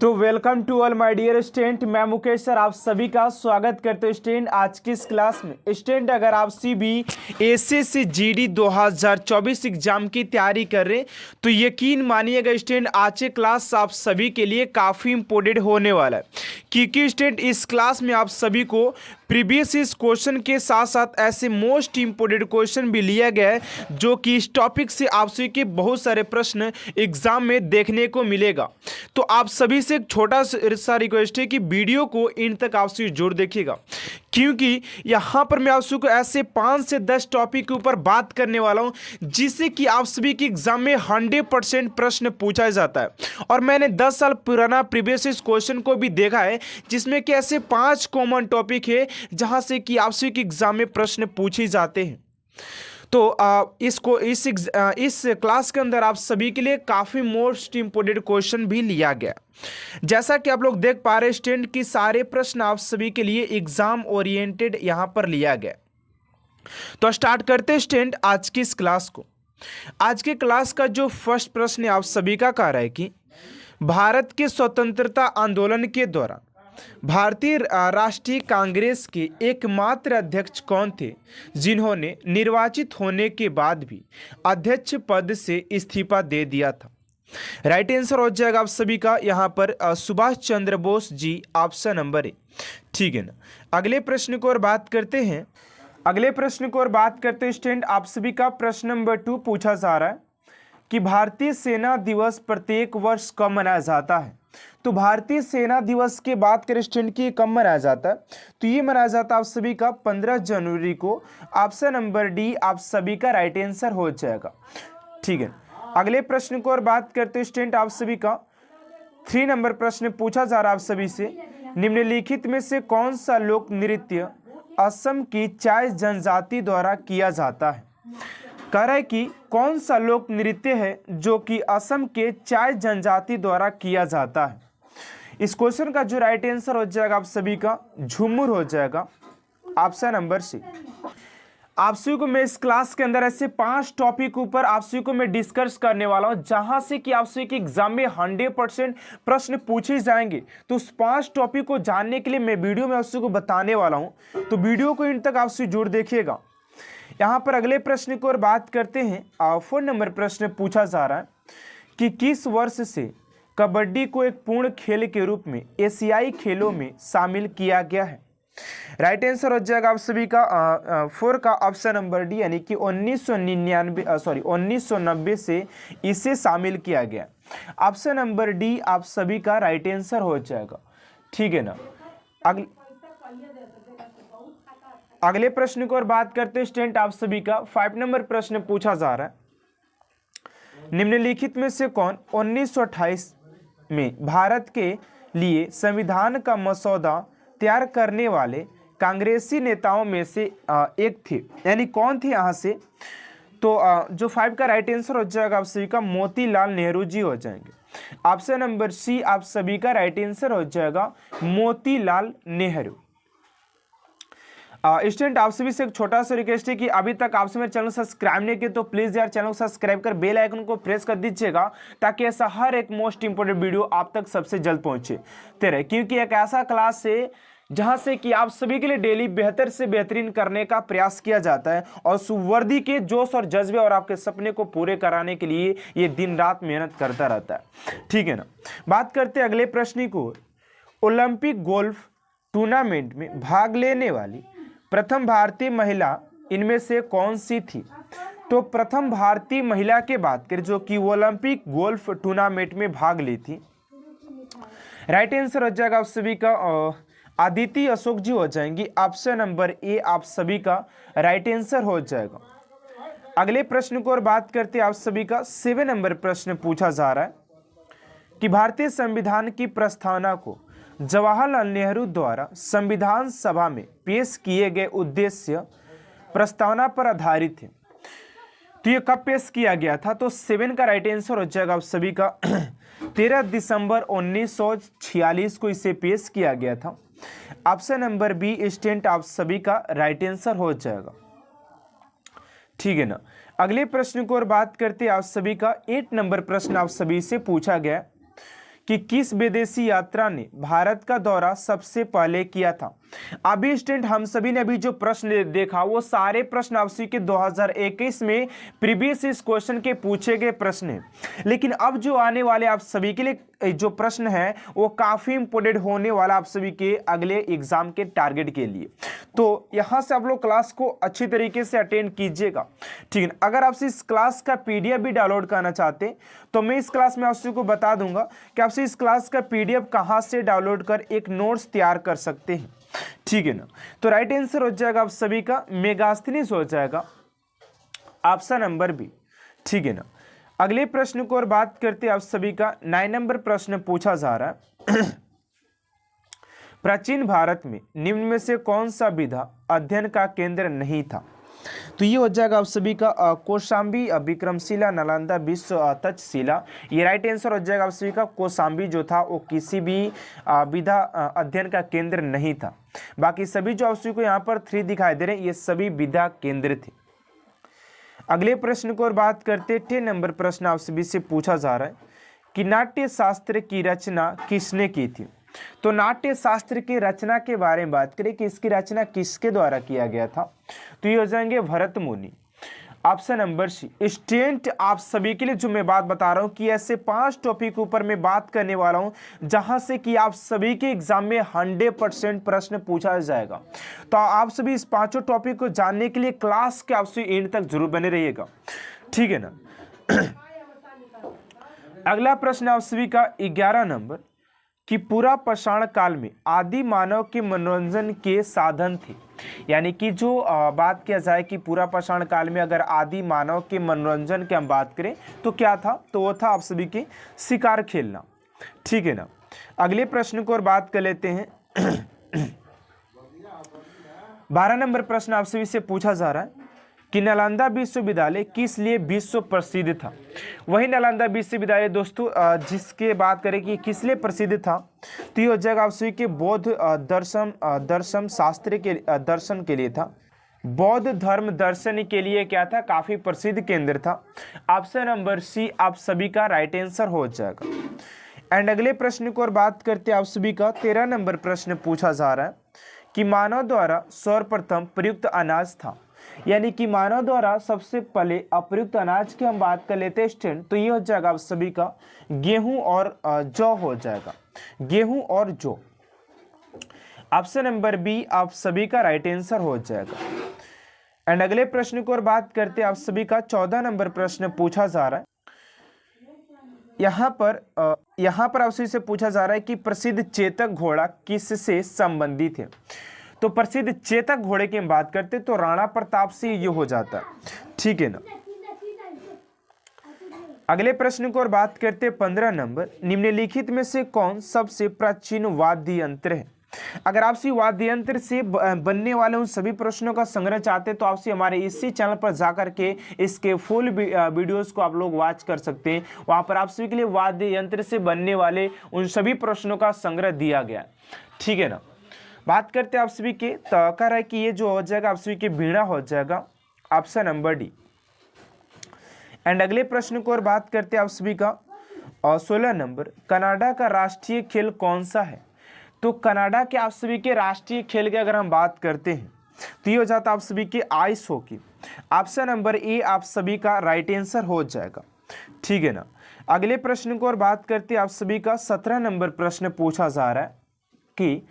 तो welcome to all my dear student. मैं Mukesh sir आप सभी का स्वागत करते हैं स्टूडेंट आज की इस क्लास में। स्टूडेंट अगर आप सीबी एसएससी जीडी 2024 एग्जाम की तैयारी कर रहे हैं तो यकीन मानिएगा स्टूडेंट आज की क्लास आप सभी के लिए काफ़ी इंपॉर्टेंट होने वाला है, क्योंकि स्टूडेंट इस क्लास में आप सभी को प्रीवियस इस क्वेश्चन के साथ साथ ऐसे मोस्ट इंपोर्टेंट क्वेश्चन भी लिया गया है जो कि इस टॉपिक से आप सभी के बहुत सारे प्रश्न एग्जाम में देखने को मिलेगा। तो आप सभी से एक छोटा सा रिक्वेस्ट है कि वीडियो को इन तक आप सभी जरूर देखिएगा, क्योंकि यहाँ पर मैं आप सभी को ऐसे 5 से 10 टॉपिक के ऊपर बात करने वाला हूँ जिससे कि आप सभी के एग्जाम में 100% प्रश्न पूछा जाता है। और मैंने 10 साल पुराना प्रीवियस इस क्वेश्चन को भी देखा है जिसमें कि ऐसे 5 कॉमन टॉपिक है जहां से कि आप सभी के एग्जाम में प्रश्न पूछे जाते हैं। तो इस क्लास के अंदर आप सभी के लिए काफ़ी मोस्ट इंपोर्टेंट क्वेश्चन भी लिया गया। जैसा कि आप लोग देख पा रहे हैं स्टूडेंट कि सारे प्रश्न आप सभी के लिए एग्जाम ओरिएंटेड यहां पर लिया गया। तो स्टार्ट करते हैं स्टूडेंट आज की इस क्लास को। आज के क्लास का जो फर्स्ट प्रश्न है आप सभी का कह रहा है कि भारत के स्वतंत्रता आंदोलन के दौरान भारतीय राष्ट्रीय कांग्रेस के एकमात्र अध्यक्ष कौन थे जिन्होंने निर्वाचित होने के बाद भी अध्यक्ष पद से इस्तीफा दे दिया था। राइट आंसर हो जाएगा आप सभी का यहाँ पर Subhash Chandra Bose ji, option number A. ठीक है ना। अगले प्रश्न को और बात करते हैं। स्टूडेंट आप सभी का प्रश्न नंबर 2 पूछा जा रहा है कि भारतीय सेना दिवस प्रत्येक वर्ष कब मनाया जाता है। तो भारतीय सेना दिवस के बात करें स्टूडेंट की कब मनाया जाता है, तो ये मनाया जाता है आप सभी का 15 जनवरी को। ऑप्शन नंबर डी आप सभी का राइट आंसर हो जाएगा। ठीक है। अगले प्रश्न को और बात करते हैं स्टूडेंट आप सभी का 3 नंबर प्रश्न पूछा जा रहा है आप सभी से, निम्नलिखित में से कौन सा लोक नृत्य असम की चाय जनजाति द्वारा किया जाता है। कह रहा है कि कौन सा लोक नृत्य है जो कि असम के चाय जनजाति द्वारा किया जाता है। इस क्वेश्चन का जो राइट आंसर हो जाएगा आप सभी का झूमर हो जाएगा। Option number C. आप सभी को मैं इस क्लास के अंदर ऐसे 5 टॉपिक ऊपर आप सभी को मैं डिस्कस करने वाला हूं जहां से कि आप सभी के एग्जाम में 100% प्रश्न पूछे जाएंगे। तो उस 5 टॉपिक को जानने के लिए मैं वीडियो में आप सभी को बताने वाला हूं, तो वीडियो को इन तक आप सभी जरूर देखिएगा। यहाँ पर अगले प्रश्न को और बात करते हैं। 4 नंबर प्रश्न पूछा जा रहा है कि किस वर्ष से कबड्डी को एक पूर्ण खेल के रूप में एशियाई खेलों में शामिल किया गया है। राइट आंसर हो जाएगा आप सभी का 4 का ऑप्शन नंबर डी, यानी कि 1990 से इसे शामिल किया गया। ऑप्शन नंबर डी आप सभी का राइट आंसर हो जाएगा। ठीक है ना। अगले प्रश्न को और बात करते हैं स्टूडेंट आप सभी का 5 नंबर प्रश्न पूछा जा रहा है, निम्नलिखित में से कौन 1928 में भारत के लिए संविधान का मसौदा तैयार करने वाले कांग्रेसी नेताओं में से एक थे, यानी कौन थे यहाँ से। तो जो 5 का राइट आंसर हो जाएगा आप सभी का मोतीलाल नेहरू जी हो जाएंगे। ऑप्शन नंबर सी आप सभी का राइट आंसर हो जाएगा मोतीलाल नेहरू। स्टूडेंट आप सभी से एक छोटा सा रिक्वेस्ट है कि अभी तक आपसे मेरे चैनल सब्सक्राइब नहीं किया तो प्लीज यार चैनल को सब्सक्राइब कर बेल आइकन को प्रेस कर दीजिएगा, ताकि ऐसा हर एक मोस्ट इंपोर्टेंट वीडियो आप तक सबसे जल्द पहुंचे तेरे, क्योंकि एक ऐसा क्लास है जहां से कि आप सभी के लिए डेली बेहतर से बेहतरीन करने का प्रयास किया जाता है और सुवर्दी के जोश और जज्बे और आपके सपने को पूरे कराने के लिए ये दिन रात मेहनत करता रहता है। ठीक है ना। बात करते हैं अगले प्रश्न को। ओलंपिक गोल्फ टूर्नामेंट में भाग लेने वाली प्रथम भारतीय महिला इनमें से कौन सी थी। तो प्रथम भारतीय महिला के बात करें जो कि ओलंपिक गोल्फ टूर्नामेंट में भाग ली थी, राइट आंसर हो जाएगा आप सभी का अदिति अशोक जी हो जाएंगी। ऑप्शन नंबर ए आप सभी का राइट आंसर हो जाएगा। अगले प्रश्न को और बात करते हैं आप सभी का 7 नंबर प्रश्न पूछा जा रहा है कि भारतीय संविधान की प्रस्तावना को जवाहरलाल नेहरू द्वारा संविधान सभा में पेश किए गए उद्देश्य प्रस्तावना पर आधारित है। तो ये कब पेश किया गया था, तो 7 का राइट आंसर हो जाएगा आप सभी का 13 दिसंबर 1946 को इसे पेश किया गया था। ऑप्शन नंबर बी स्टूडेंट आप सभी का राइट आंसर हो जाएगा। ठीक है ना। अगले प्रश्न को और बात करते हैं आप सभी का 8 नंबर प्रश्न आप सभी से पूछा गया कि किस विदेशी यात्रा ने भारत का दौरा सबसे पहले किया था। अभी स्टूडेंट हम सभी ने अभी जो प्रश्न देखा वो सारे प्रश्न आपसे के 2021 में प्रीवियस इस क्वेश्चन के पूछे गए प्रश्न हैं, लेकिन अब जो आने वाले आप सभी के लिए जो प्रश्न है वो काफी इंपोर्टेंट होने वाला आप सभी के अगले एग्जाम के टारगेट के लिए। तो यहां से आप लोग क्लास को अच्छी तरीके से अटेंड कीजिएगा, ठीक है। अगर आप इस क्लास का पीडीएफ भी डाउनलोड करना चाहते हैं तो मैं इस क्लास में आपको बता दूंगा कि आपसे इस क्लास का पीडीएफ कहां से डाउनलोड कर एक नोट्स तैयार कर सकते हैं, ठीक है ना। तो राइट आंसर हो जाएगा आप सभी का मेगास्थनीज हो जाएगा ऑप्शन नंबर बी, ठीक है ना। अगले प्रश्न को और बात करते हैं आप सभी का 9 नंबर प्रश्न पूछा जा रहा है प्राचीन भारत में निम्न में से कौन सा विधा अध्ययन का केंद्र नहीं था। तो ये हो जाएगा आप सभी का कौशाम्बी, विक्रमशिला, नालंदा, विश्व तक्षशिला। ये राइट आंसर हो जाएगा आप सभी का कौशाम्बी जो था वो किसी भी विधा अध्ययन का केंद्र नहीं था। बाकी सभी जो आप सभी को यहाँ पर 3 दिखाई दे रहे हैं ये सभी विधा केंद्र थे। अगले प्रश्न को और बात करते 10 नंबर प्रश्न आप सभी से पूछा जा रहा है कि नाट्य शास्त्र की रचना किसने की थी। तो नाट्य शास्त्र की रचना के बारे में बात करें कि इसकी रचना किसके द्वारा किया गया था, तो ये हो जाएंगे भरत मुनि। ऑप्शन नंबर सी। स्टूडेंट आप सभी के लिए जो मैं बात बता रहा हूं कि ऐसे 5 टॉपिक ऊपर मैं बात करने वाला हूं जहां से कि आप सभी के एग्जाम में 100% प्रश्न पूछा जाएगा। तो आप सभी इस 5 टॉपिक को जानने के लिए क्लास के आपसे एंड तक जरूर बने रहिएगा, ठीक है ना। अगला प्रश्न आप सभी का 11 नंबर कि पूरा पाषाण काल में आदि मानव के मनोरंजन के साधन थे। यानी कि जो बात किया जाए कि पूरा पाषाण काल में अगर आदि मानव के मनोरंजन की हम बात करें तो क्या था, तो वो था आप सभी के शिकार खेलना, ठीक है ना। अगले प्रश्न को और बात कर लेते हैं 12 नंबर प्रश्न आप सभी से पूछा जा रहा है कि नालंदा विश्वविद्यालय किस लिए विश्व प्रसिद्ध था। वही नालंदा विश्वविद्यालय दोस्तों जिसके बात करें कि किस लिए प्रसिद्ध था, तो ये हो जाएगा आप सभी के बौद्ध दर्शन शास्त्र के दर्शन के लिए था। बौद्ध धर्म दर्शन के लिए क्या था, काफी प्रसिद्ध केंद्र था। ऑप्शन नंबर सी आप सभी का राइट आंसर हो जाएगा। एंड अगले प्रश्न को और बात करते आप सभी का 13 नंबर प्रश्न पूछा जा रहा है कि मानव द्वारा सर्वप्रथम प्रयुक्त अनाज था। यानी कि मानव द्वारा सबसे पहले अप्रयुक्त अनाज की हम बात कर लेते हैं स्टूडेंट, तो ये हो जाएगा आप सभी का गेहूं और जौ हो जाएगा, गेहूं और जौ। ऑप्शन नंबर बी आप सभी का राइट आंसर हो जाएगा। एंड अगले प्रश्न को और बात करते हैं आप सभी का 14 नंबर प्रश्न पूछा जा रहा है। यहाँ पर आपसे से पूछा जा रहा है कि प्रसिद्ध चेतक घोड़ा किससे संबंधित है। तो प्रसिद्ध चेतक घोड़े की हम बात करते तो राणा प्रताप से ये हो जाता है, ठीक है ना। अगले प्रश्न को और बात करते 15 नंबर निम्नलिखित में से कौन सबसे प्राचीन वाद्य यंत्र है। अगर आपसे वाद्य यंत्र से बनने वाले उन सभी प्रश्नों का संग्रह चाहते हैं तो आपसे हमारे इसी चैनल पर जाकर के इसके फुल वीडियोस को आप लोग वॉच कर सकते हैं। वहां पर आप सभी के लिए वाद्य यंत्र से बनने वाले उन सभी प्रश्नों का संग्रह दिया गया, ठीक है ना। बात करते हैं आप सभी के, तो कह रहा है कि ये जो हो जाएगा आप सभी के वीणा हो जाएगा, ऑप्शन नंबर डी। एंड अगले प्रश्न को और बात करते हैं आप सभी का 16 नंबर कनाडा का राष्ट्रीय खेल कौन सा है। तो कनाडा के आप सभी के राष्ट्रीय खेल की अगर हम बात करते हैं तो ये हो जाता है आप सभी के ice hockey. Option number A आप सभी का राइट आंसर हो जाएगा, ठीक है ना। अगले प्रश्न को और बात करते हैं आप सभी का 17 नंबर प्रश्न पूछा जा रहा है कि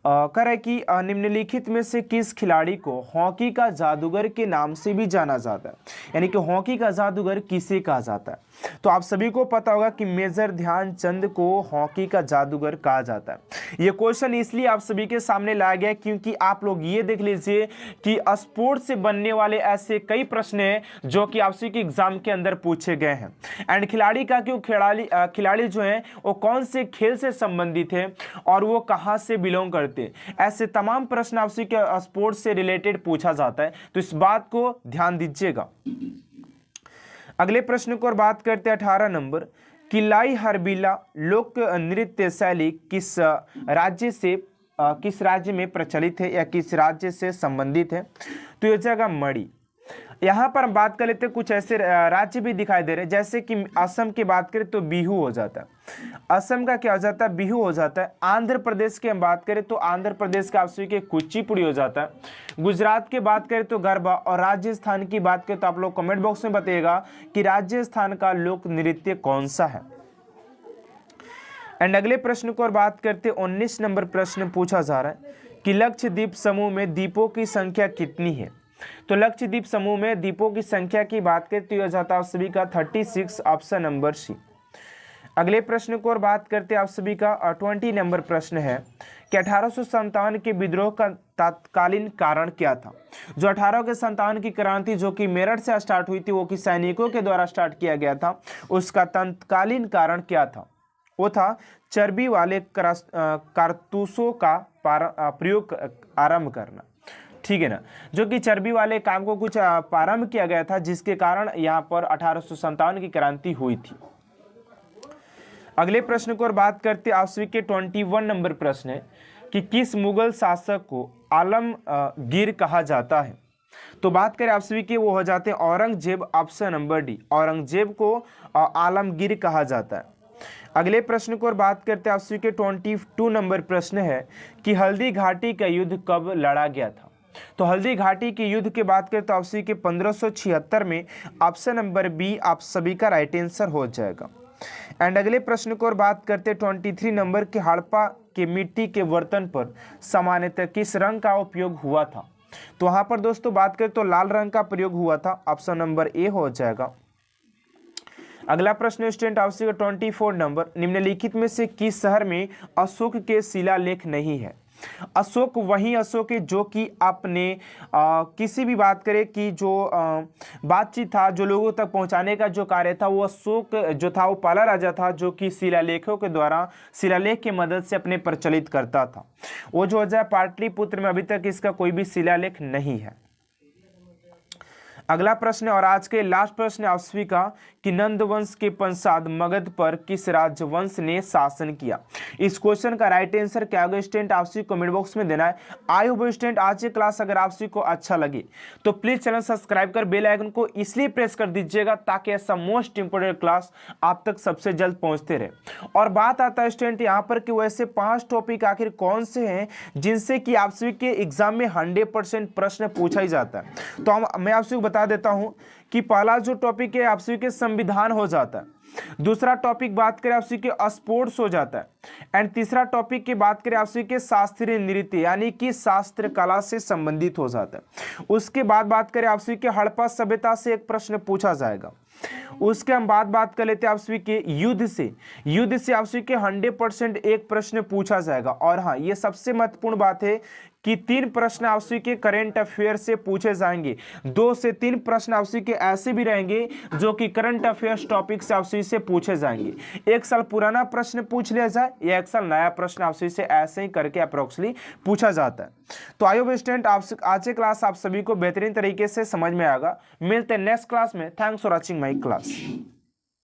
कह रहा है कि निम्नलिखित में से किस खिलाड़ी को हॉकी का जादूगर के नाम से भी जाना जाता है। यानी कि हॉकी का जादूगर किसे कहा जाता है। तो आप सभी को पता होगा कि मेजर ध्यानचंद को हॉकी का जादूगर कहा जाता है। ये क्वेश्चन इसलिए आप सभी के सामने लाया गया क्योंकि आप लोग ये देख लीजिए कि स्पोर्ट्स से बनने वाले ऐसे कई प्रश्न हैं जो कि आप सभी के एग्जाम के अंदर पूछे गए हैं। एंड खिलाड़ी का क्यों खिलाड़ी जो है वो कौन से खेल से संबंधित है और वो कहाँ से बिलोंग करते, ऐसे तमाम प्रश्न आपसे के स्पोर्ट्स से रिलेटेड पूछा जाता है, तो इस बात को ध्यान दीजिएगा। अगले प्रश्न को और बात करते हैं 18 नंबर कि लाई हरबिला लोक नृत्य शैली किस राज्य में प्रचलित है या किस राज्य से संबंधित है। तो यह जगह मणि। यहाँ पर हम बात कर लेते हैं, कुछ ऐसे राज्य भी दिखाई दे रहे हैं, जैसे कि असम की बात करें तो बिहू हो जाता है, असम का क्या हो जाता है, बिहू हो जाता है। आंध्र प्रदेश की हम बात करें तो आंध्र प्रदेश का आप सभी के कुचिपुड़ी हो जाता है। गुजरात की बात करें तो गरबा, और राजस्थान की बात करें तो आप लोग कमेंट बॉक्स में बताइएगा कि राजस्थान का लोक नृत्य कौन सा है। एंड अगले प्रश्न को और बात करते 19 नंबर प्रश्न पूछा जा रहा है कि लक्षद्वीप समूह में द्वीपों की संख्या कितनी है। तो लक्षद्वीप समूह में द्वीपों की संख्या की बात करें तो यह जाता है आप सभी का 36, ऑप्शन नंबर सी। अगले प्रश्न को और बात करते आप सभी का 20 नंबर प्रश्न है कि 1857 के विद्रोह का तत्कालीन कारण क्या था। जो 1857 की क्रांति जो कि मेरठ से स्टार्ट हुई थी, वो कि सैनिकों के द्वारा स्टार्ट किया गया था, उसका तत्कालीन कारण क्या था। वो था चर्बी वाले कारतूसों का प्रयोग आरंभ करना, ठीक है ना, जो कि चर्बी वाले काम को कुछ प्रारंभ किया गया था, जिसके कारण यहाँ पर 1857 की क्रांति हुई थी। अगले प्रश्न को और बात करते आप सभी के 21 नंबर प्रश्न है कि किस मुगल शासक को आलमगीर कहा जाता है। तो बात करें आप सभी के, वो हो जाते हैं Aurangzeb, option number D, Aurangzeb को आलमगीर कहा जाता है। अगले प्रश्न को और बात करते हैं आप सभी के 22 नंबर प्रश्न है कि हल्दी घाटी का युद्ध कब लड़ा गया था। तो हल्दी घाटी के युद्ध की बात करें तो आप सभी के 1576 में, ऑप्शन नंबर बी आप सभी का राइट आंसर हो जाएगा। एंड अगले प्रश्न को और बात करते 23 नंबर के हड़प्पा के मिट्टी के बर्तन पर सामान्यतः किस रंग का उपयोग हुआ था। तो वहां पर दोस्तों बात करें तो लाल रंग का प्रयोग हुआ था, ऑप्शन नंबर ए हो जाएगा। अगला प्रश्न स्टूडेंट आपसे 24 नंबर, निम्नलिखित में से किस शहर में अशोक के शिलालेख नहीं है। अशोक वही अशोक है जो कि आपने किसी भी बात करें कि जो बातचीत था, जो लोगों तक पहुंचाने का जो कार्य था, वो अशोक जो था वो पहला राजा था जो कि शिलालेखों के द्वारा, शिलालेख की मदद से अपने प्रचलित करता था। वो जो हो जाए पाटलिपुत्र में अभी तक इसका कोई भी शिलालेख नहीं है। अगला प्रश्न और आज के लास्ट प्रश्न आप सभी का कि नंद वंश के पश्चात मगध पर किस राजवंश ने शासन किया। इस क्वेश्चन का राइट आंसर क्या होगा स्टूडेंट, आप सभी कमेंट बॉक्स में देना है। आई होप स्टूडेंट आज की क्लास अगर आप सभी को अच्छा लगे तो प्लीज चैनल सब्सक्राइब कर बेल आइकन को इसलिए प्रेस कर दीजिएगा ताकि ऐसा मोस्ट इंपोर्टेंट क्लास आप तक सबसे जल्द पहुंचते रहे। और बात आता है स्टूडेंट यहाँ पर कि वैसे 5 टॉपिक आखिर कौन से हैं जिनसे कि आप सभी के एग्जाम में 100% प्रश्न पूछा ही जाता है। तो मैं आप सभी को बता देता हूं कि पहला जो टॉपिक है आप सभी के संविधान हो जाता है, दूसरा टॉपिक बात करें आप सभी के स्पोर्ट्स हो जाता है, एंड तीसरा टॉपिक की बात करें आप सभी के शास्त्रीय नृत्य यानी कि शास्त्र कला से संबंधित हो जाता है। उसके बाद बात करें आप सभी के हड़प्पा सभ्यता से एक प्रश्न पूछा जाएगा। उसके हम बात कर लेते हैं आप सभी के युद्ध से आप सभी के 100% एक प्रश्न पूछा जाएगा। और हाँ, ये सबसे महत्वपूर्ण बात है कि 3 प्रश्न आप सभी के करंट अफेयर से पूछे जाएंगे। 2 से 3 प्रश्न आप सभी के ऐसे भी रहेंगे जो कि करंट अफेयर्स टॉपिक से आप सभी से पूछे जाएंगे। एक साल पुराना प्रश्न पूछ लिया जाए या एक साल नया प्रश्न आप सभी से ऐसे ही करके अप्रोक्सली पूछा जाता है। तो आई होप स्टूडेंट आज की क्लास आप सभी को बेहतरीन तरीके से समझ में आएगा। मिलते हैं नेक्स्ट क्लास में। Thanks for watching my class.